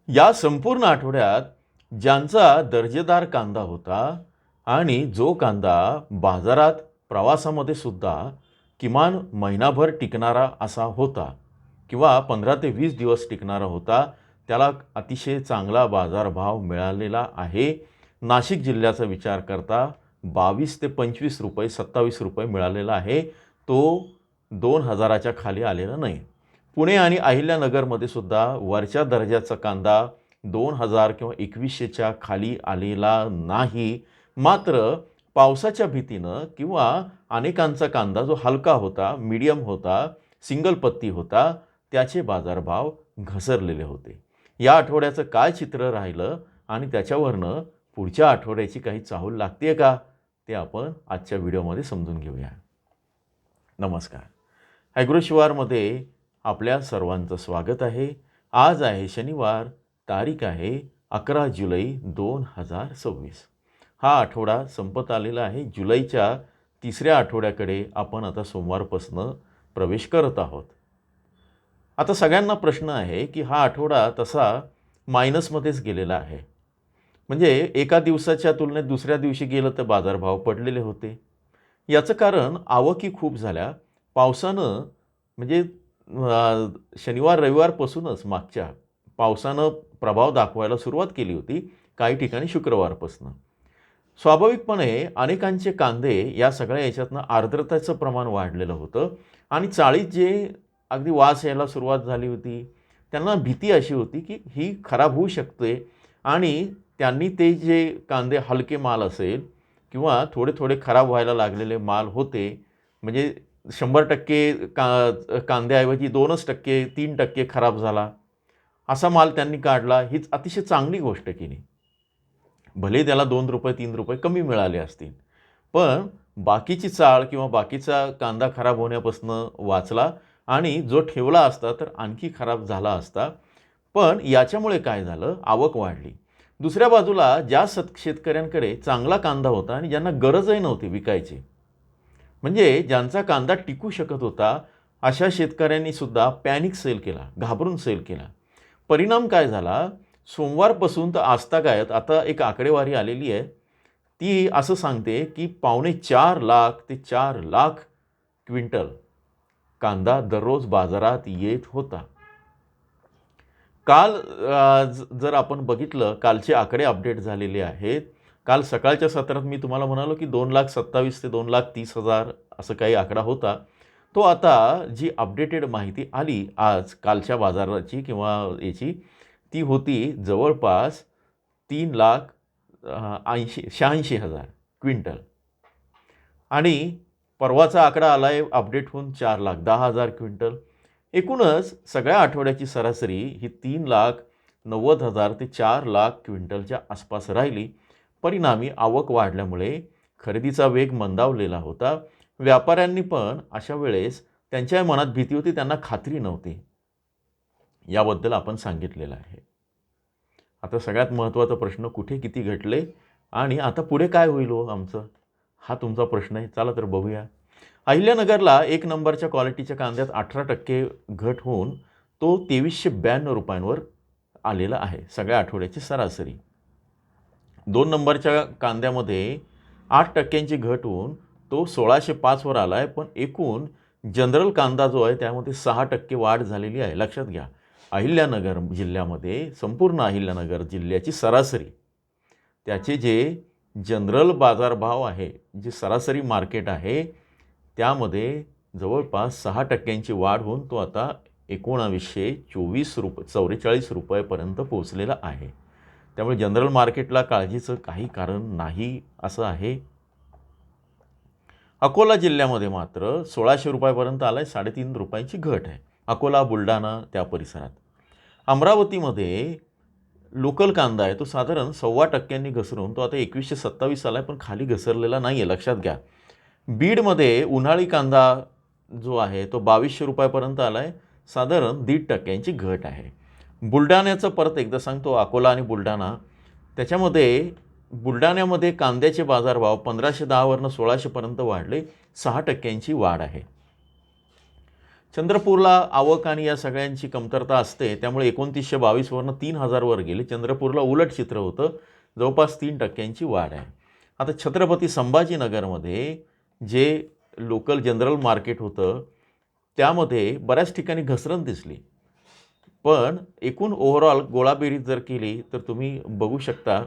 या संपूर्ण आठवड्यात ज्यांचा दर्जेदार कांदा होता आणि जो कांदा बाजारात प्रवासामध्ये सुद्धा किमान महिनाभर टिकणारा असा होता किंवा 15 ते 20 दिवस टिकणारा होता, त्याला अतिशय चांगला बाजारभाव मिळालेला आहे. नाशिक जिल्ह्याचा विचार करता 22 ते 25 रुपये, 27 रुपये मिळालेला आहे. तो 2000च्या खाली आलेला नाही. पुणे आणि अहिल्यानगरमध्ये सुद्धा वरच्या दर्जाचा कांदा 2000 किंवा 2100च्या खाली आलेला नाही. मात्र पावसाच्या भीतीनं किंवा अनेकांचा कांदा जो हलका होता, मीडियम होता, सिंगल पत्ती होता, त्याचे बाजारभाव घसरलेले होते. या आठवड्याचं काय चित्र राहिलं आणि त्याच्यावरनं पुढच्या आठवड्याची काही चाहूल लागते का, ते आपण आजच्या व्हिडिओमध्ये समजून घेऊया. नमस्कार. ॲग्रोशिवारमध्ये आपल्या सर्वांचं स्वागत आहे. आज आहे शनिवार, तारीख आहे 11 जुलै 2026. हा आठवडा संपत आलेला आहे. जुलैच्या तिसऱ्या आठवड्याकडे आपण आता सोमवारपासून प्रवेश करत आहोत. आता सगळ्यांना प्रश्न आहे की हा आठवडा तसा मायनसमध्येच गेलेला आहे. म्हणजे एका दिवसाच्या तुलनेत दुसऱ्या दिवशी गेलं तर बाजारभाव पडलेले होते. याचं कारण आवकी खूप झाल्या. पावसानं म्हणजे शनिवार रविवारपासूनच मागच्या पावसानं प्रभाव दाखवायला सुरुवात केली होती, काही ठिकाणी शुक्रवारपासून. स्वाभाविकपणे अनेकांचे कांदे या सगळ्या याच्यातनं आर्द्रतेचं प्रमाण वाढलेलं होतं आणि चाळीत जे अगदी वास यायला सुरुवात झाली होती, त्यांना भीती अशी होती की ही खराब होऊ शकते आणि त्यांनी ते जे कांदे हलके माल असेल किंवा थोडे थोडे खराब व्हायला लागलेले माल होते, म्हणजे 100% कांद्याऐवजी 2% 3% खराब झाला, असा माल त्यांनी काढला. हीच अतिशय चांगली गोष्ट केली. भले त्याला 2 रुपये 3 रुपये कमी मिळाले असतील, पण बाकीची चाळ किंवा बाकीचा कांदा खराब होण्यापासून वाचला आणि जो ठेवला असता तर आणखी खराब झाला असता. पण याच्यामुळे काय झालं, आवक वाढली. दुसऱ्या बाजूला ज्या शेतकऱ्यांकडे चांगला कांदा होता आणि ज्यांना गरजही नव्हती विकायची, म्हणजे ज्यांचा कांदा टिकू शकत होता, अशा शेतकऱ्यांनी सुद्धा पॅनिक सेल केला, घाबरून सेल केला. परिणाम काय झाला, सोमवारपासून तर आजतागायत आता एक आकडेवारी आलेली आहे, ती असं सांगते की 4.25 लाख ते 4 लाख क्विंटल कांदा दररोज बाजारात येत होता. काल जर आपण बघितलं, कालचे आकडे अपडेट झालेले आहेत. काल सकाळच्या सत्रात मी तुम्हाला म्हणालो की 2,27,000 ते 2,30,000 असं काही आकडा होता. तो आता जी अपडेटेड माहिती आली आज कालच्या बाजाराची किंवा याची, ती होती जवळपास 3,86,000 क्विंटल आणि परवाचा आकडा आला आहे अपडेट होऊन 4,10,000 क्विंटल. एकूणच सगळ्या आठवड्याची सरासरी ही 3,90,000 ते 4 लाख क्विंटलच्या आसपास राहिली. परिणामी आवक वाढल्यामुळे खरेदीचा वेग मंदावलेला होता. व्यापाऱ्यांनी पण अशा वेळेस त्यांच्या मनात भीती होती, त्यांना खात्री नव्हती. याबद्दल आपण सांगितलेलं आहे. आता सगळ्यात महत्त्वाचा प्रश्न, कुठे किती घटले आणि आता पुढे काय होईल हो आमचं, हा तुमचा प्रश्न आहे. चला तर बघूया. अहिल्यानगरला 1 नंबरच्या क्वालिटीच्या कांद्यात 18% घट होऊन तो 2392 रुपयांवर आलेला आहे सगळ्या आठवड्याची सरासरी. 2 नंबरच्या कांद्यामध्ये 8%ची घट होऊन तो 1605 वर आला आहे. पण एकूण जनरल कांदा जो आहे त्यामध्ये 6% वाढ झालेली आहे. लक्षात घ्या, अहिल्यानगर जिल्ह्यामध्ये, संपूर्ण अहिल्यानगर जिल्ह्याची सरासरी, त्याचे जे जनरल बाजारभाव आहे, जे सरासरी मार्केट आहे, त्यामध्ये जवळपास 6%ची वाढ होऊन तो आता 1944 रुपयेपर्यंत पोहोचलेला आहे. त्यामुळे जनरल मार्केटला काळजीचं काही कारण नाही असं आहे. अकोला जिल्ह्यामध्ये मात्र 1600 रुपयापर्यंत आला आहे, 3.5 रुपयांची घट आहे. अकोला, बुलढाणा त्या परिसरात. अमरावतीमध्ये लोकल कांदा आहे, तो साधारण 1.25% घसरून तो आता 2127 आला आहे, पण खाली घसरलेला नाही आहे. लक्षात घ्या. बीडमध्ये उन्हाळी कांदा जो आहे तो 2200 रुपयापर्यंत आला आहे, साधारण 1.5%ची घट आहे. बुलढाण्याचं परत एकदा सांगतो, अकोला आणि बुलढाणा, त्याच्यामध्ये बुलढाण्यामध्ये कांद्याचे बाजारभाव 1510 वरनं 1600पर्यंत वाढले, 6%ची वाढ आहे. चंद्रपूरला आवक आणि या सगळ्यांची कमतरता असते, त्यामुळे 2922 वरनं 3000 वर गेले. चंद्रपूरला उलट चित्र होतं, जवळपास 3% वाढ आहे. आता छत्रपती संभाजीनगरमध्ये जे लोकल जनरल मार्केट होतं, त्यामध्ये बऱ्याच ठिकाणी घसरण दिसली. पण एकूण ओव्हरऑल गोळाबेरीज जर केली तर तुम्ही बघू शकता,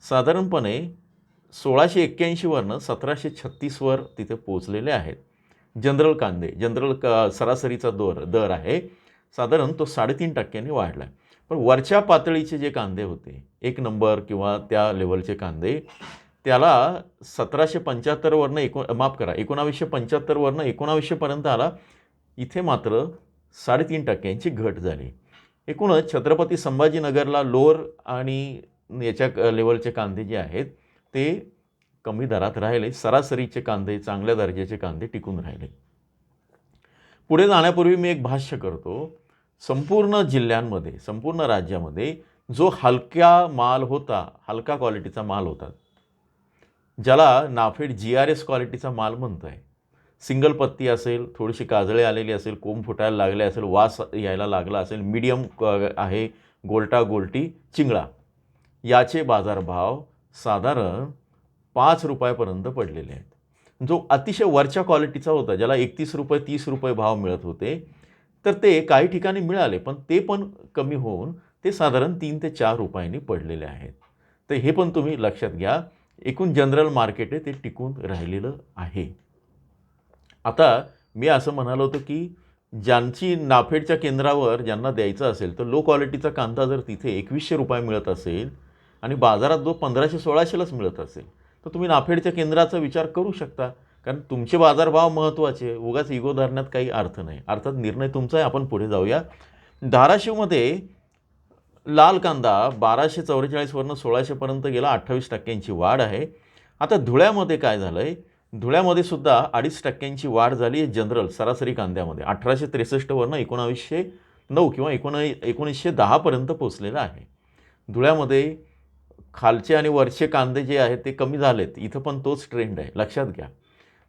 साधारणपणे 1681 वरनं 1736 वर तिथे पोहोचलेले आहेत. जनरल कांदे, सरासरीचा दर आहे, साधारण तो 3.5% वाढला आहे. पण वरच्या पातळीचे जे कांदे होते, 1 नंबर किंवा त्या लेवलचे कांदे, त्याला 1775 वरनं 1975 वरनं 1900 पर्यंत आला. इथे मात्र 3.5% घट झाली. एकूणच छत्रपती संभाजीनगरला लोअर आणि याच्या लेवलचे कांदे जे आहेत ते कमी दरात राहिले. सरासरीचे कांदे, चांगल्या दर्जाचे कांदे टिकून राहिले. पुढे जाण्यापूर्वी मी एक भाष्य करतो. संपूर्ण जिल्ह्यांमध्ये, संपूर्ण राज्यामध्ये जो हलका माल होता, हलका क्वालिटीचा माल होता, ज्याला नाफेड GRS क्वालिटीचा माल म्हणतो आहे, सिंगल पत्ती असेल, थोडीशी काजळे आलेली असेल, कोंब फुटायला लागले असेल, वास यायला लागला असेल, मीडियम आहे, गोलटी चिंगळा, याचे बाजारभाव साधारण 5 रुपयापर्यंत पडलेले आहेत. जो अतिशय वरच्या क्वालिटीचा होता, ज्याला 31 रुपये 30 रुपये भाव मिळत होते, तर ते काही ठिकाणी मिळाले, पण ते पण कमी होऊन ते साधारण 3 ते 4 रुपयांनी पडलेले आहेत. तर हे पण तुम्ही लक्षात घ्या. एकूण जनरल मार्केट आहे ते टिकून राहिलेलं आहे. आता मी असं म्हणालो होतो की ज्यांची नाफेडच्या केंद्रावर ज्यांना द्यायचं असेल, तर लो क्वालिटीचा कांदा जर तिथे 2100 रुपये मिळत असेल आणि बाजारात जो 1500-1600लाच मिळत असेल, तर तुम्ही नाफेडच्या केंद्राचा विचार करू शकता. कारण तुमचे बाजारभाव महत्त्वाचे, उगाच इगो धरण्यात काही अर्थ नाही. अर्थात निर्णय तुमचा आहे. आपण पुढे जाऊया. धाराशिवमध्ये लाल कांदा 1244 वरनं 1600 पर्यंत गेला, 28% वाढ आहे. आता धुळ्यामध्ये काय झालं आहे, धुळ्यामध्ये सुद्धा 2.5% वाढ झाली आहे. जनरल सरासरी कांद्यामध्ये 1863 वरनं 1909 किंवा 1910 पर्यंत पोचलेला आहे. धुळ्यामध्ये खालचे आणि वरचे कांदे जे आहेत ते कमी झालेत. इथं पण तोच ट्रेंड आहे, लक्षात घ्या.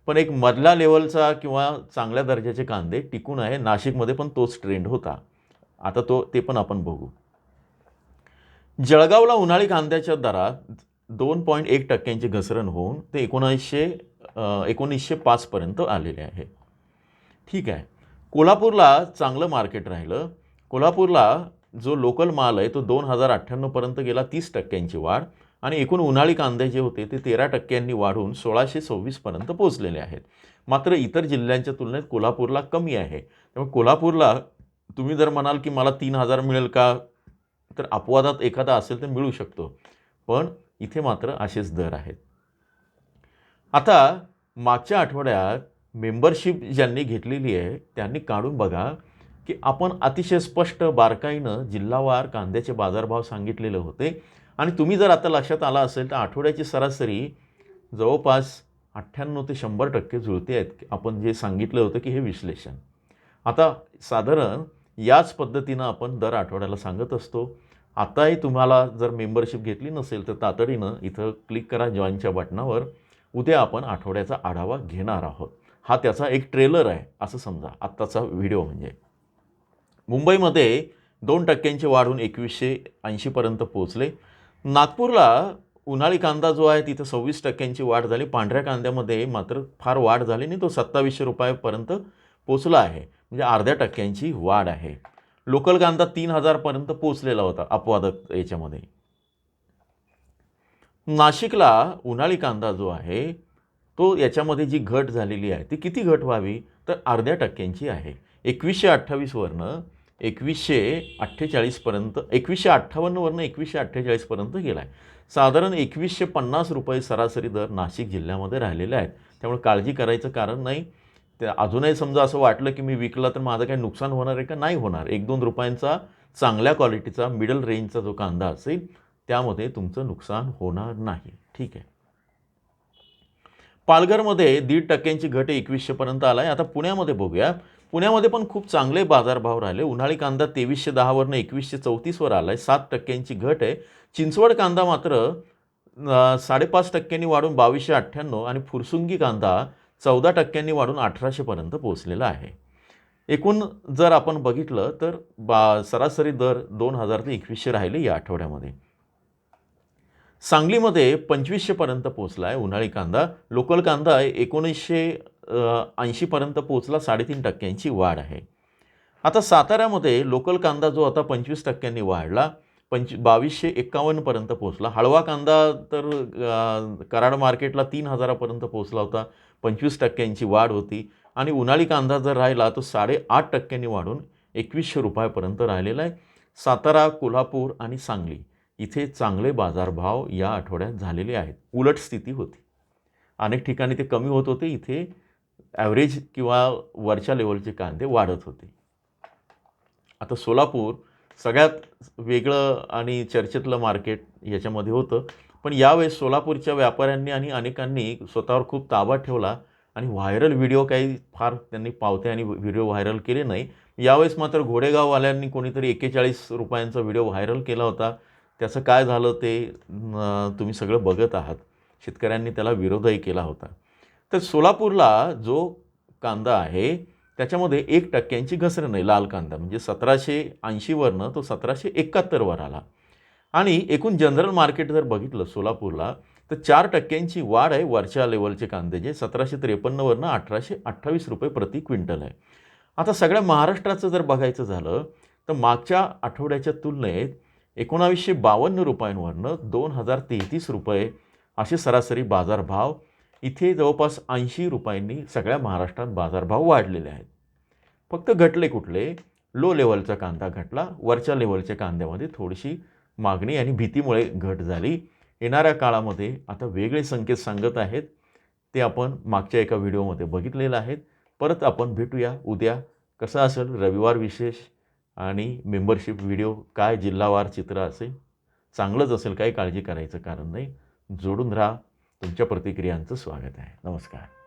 पण एक मधला लेवलचा किंवा चांगल्या दर्जाचे कांदे टिकून आहे. नाशिकमध्ये पण तोच ट्रेंड होता. आता ते पण आपण बघू. जळगावला उन्हाळी कांद्याच्या दरात 2.1% घसरण होऊन ते 1905 पर्यंत आलेले आहे. ठीक आहे. कोल्हापूरला चांगलं मार्केट राहिलं. कोल्हापूरला जो लोकल माल आहे तो 2098 पर्यंत गेला, 30% वाढ, आणि एकूण उन्हाळी कांदे जे होते ते 13% वाढून 1626 पर्यंत पोहोचलेले आहेत. मात्र इतर जिल्ह्यांच्या तुलनेत कोल्हापूरला कमी आहे. त्यामुळे कोल्हापूरला तुम्ही जर म्हणाल की मला 3000 मिळेल का, तर अपवादात एखादा असेल तर मिळू शकतो, पण इथे मात्र असेच दर आहेत. आता मागच्या आठवड्यात मेंबरशिप ज्यांनी घेतलेली आहे त्यांनी काढून बघा की आपण अतिशय स्पष्ट बारकाईनं जिल्हावार कांद्याचे बाजारभाव सांगितलेले होते. आणि तुम्ही जर आता लक्षात आला असेल तर आठवड्याची सरासरी जवळपास 98 ते 100% जुळते आहेत. आपण जे सांगितलं होतं की हे विश्लेषण आता साधारण याच पद्धतीनं आपण दर आठवड्याला सांगत असतो. आताही तुम्हाला जर मेंबरशिप घेतली नसेल तर तातडीनं इथं क्लिक करा जॉईनच्या बटनावर. उद्या आपण आठवड्याचा आढावा घेणार आहोत. हा त्याचा एक ट्रेलर आहे असं समजा, आत्ताचा व्हिडिओ म्हणजे. मुंबईमध्ये 2% वाढून 2180 पर्यंत पोहोचले. नागपूरला उन्हाळी कांदा जो आहे तिथं 26% वाढ झाली. पांढऱ्या कांद्यामध्ये मात्र फार वाढ झाली नाही, तो 2700 रुपयापर्यंत पोचला आहे, म्हणजे 0.5% वाढ आहे. लोकल कांदा 3000 पर्यंत पोचलेला होता अपवादात याच्यामध्ये. नाशिकला उन्हाळी कांदा जो आहे तो याच्यामध्ये जी घट झालेली आहे ती किती घट व्हावी, तर 0.5% आहे. 2128 वरनं 2148 पर्यंत, 2158 वरनं 2148 पर्यंत गेला आहे. साधारण 2150 रुपये सरासरी दर नाशिक जिल्ह्यामध्ये राहिलेले आहेत. त्यामुळे काळजी करायचं कारण नाही. ते अजूनही समजा असं वाटलं की मी विकला तर माझं काही नुकसान होणार आहे का, नाही होणार. 1-2 रुपयांचा चांगल्या क्वालिटीचा मिडल रेंजचा जो कांदा असेल त्यामध्ये तुमचं नुकसान होणार नाही. ठीक आहे. पालघरमध्ये 1.5% घट 2100 पर्यंत आला आहे. आता पुण्यामध्ये बघूया. पुण्यामध्ये पण खूप चांगले बाजारभाव राहिले. उन्हाळी कांदा 2310 वरनं 2134 वर आला आहे, 7% घट आहे. चिंचवड कांदा मात्र 5.5% वाढून 2298, आणि फुरसुंगी कांदा 14% वाढून 1800 पर्यंत पोहोचलेला आहे. एकूण जर आपण बघितलं तर सरासरी दर 2,000 ते 2,100 राहिले या आठवड्यामध्ये. सांगलीमध्ये 2,500 पर्यंत पोहोचला आहे उन्हाळी कांदा. लोकल कांदा 1980 पर्यंत पोहोचला, 3.5% वाढ आहे. आता साताऱ्यामध्ये लोकल कांदा जो आता 25% वाढला, 2,251 पर्यंत पोहोचला. हळवा कांदा तर कराड मार्केटला 3,000 पर्यंत पोहोचला होता, 25% वाढ होती. आणि उन्हाळी कांदा जर राहिला तो 8.5% वाढून 2,100 रुपयापर्यंत राहिलेला आहे. सातारा, कोल्हापूर आणि सांगली इथे चांगले बाजारभाव या आठवड्यात झालेले आहेत. उलट स्थिती होती. अनेक ठिकाणी ते कमी होत होते, इथे ॲव्हरेज किंवा वरच्या लेवलचे कांदे वाढत होते. आता सोलापूर सगळ्यात वेगळं आणि चर्चेतलं मार्केट याच्यामध्ये होतं. पण यावेळेस सोलापूरच्या व्यापाऱ्यांनी आणि अनेकांनी स्वतःवर खूप ताबा ठेवला आणि व्हायरल व्हिडिओ काही फार त्यांनी पावते आणि व्हिडिओ व्हायरल केले नाही. यावेळेस मात्र घोडेगाववाल्यांनी कोणीतरी 41 रुपयांचा व्हिडिओ व्हायरल केला होता. त्याचं काय झालं ते तुम्ही सगळं बघत आहात. शेतकऱ्यांनी त्याला विरोधही केला होता. तर सोलापूरला जो कांदा आहे त्याच्यामध्ये 1% घसरण आहे. लाल कांदा म्हणजे 1,780 वरनं तो 1,771 वर आला. आणि एकूण जनरल मार्केट जर बघितलं सोलापूरला तर 4% वाढ आहे वरच्या लेवलचे कांदे जे 1,753 वरनं 1,828 रुपये प्रति क्विंटल आहे. आता सगळ्या महाराष्ट्राचं जर बघायचं झालं तर मागच्या आठवड्याच्या तुलनेत 1,952 रुपयांवरनं 2,033 रुपये असे सरासरी बाजारभाव इथे जवळपास 80 रुपयांनी सगळ्या महाराष्ट्रात बाजारभाव वाढलेले आहेत. फक्त घटले कुठले? लो लेवलचा कांदा घटला. वरच्या लेवलच्या कांद्यामध्ये थोडीशी मागणी आणि भीतीमुळे घट झाली. येणाऱ्या काळामध्ये आता वेगळे संकेत सांगत आहेत, ते आपण मागच्या एका व्हिडिओमध्ये बघितलेलं आहेत. परत आपण भेटूया उद्या. कसं असेल रविवार विशेष आणि मेंबरशिप व्हिडिओ, काय जिल्हावार चित्र असेल, चांगलंच असेल, काही काळजी करायचं कारण नाही. जोडून राहा. तुमच्या प्रतिक्रियांचं स्वागत आहे. नमस्कार.